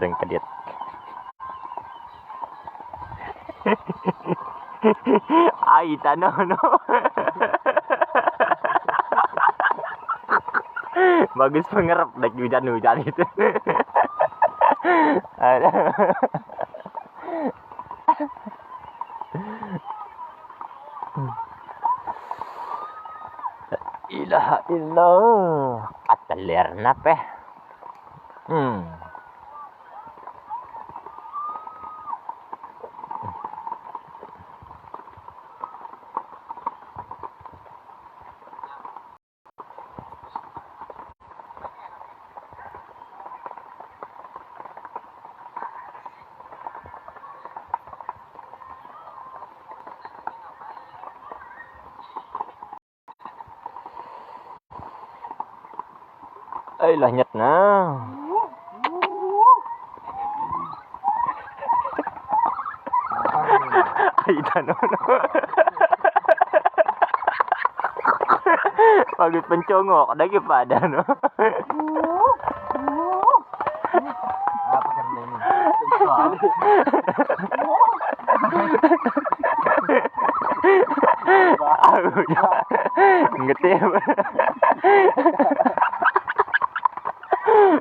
goreng kedit. Ai tanah no. Bagus pengerap dak hujan-hujan itu. Ilaha illallah. Kateler nape? Ay lanyat na. Ay tanong no. Bagus pencongok lagi pada no. Apa karena ini? Ngerti.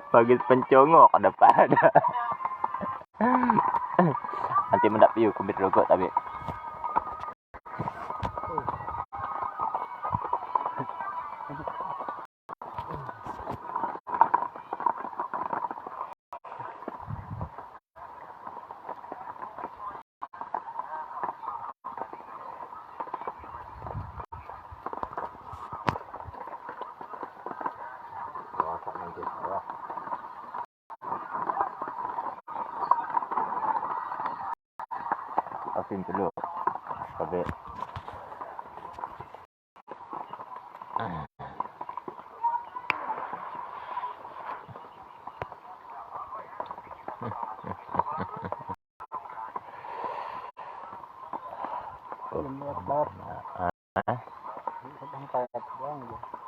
Bagus pencongok ada pada. Nanti mendak piu kubit rokok tapi. Asin dulu. Tapi Belum lihat bar. Bang kayak doang aja.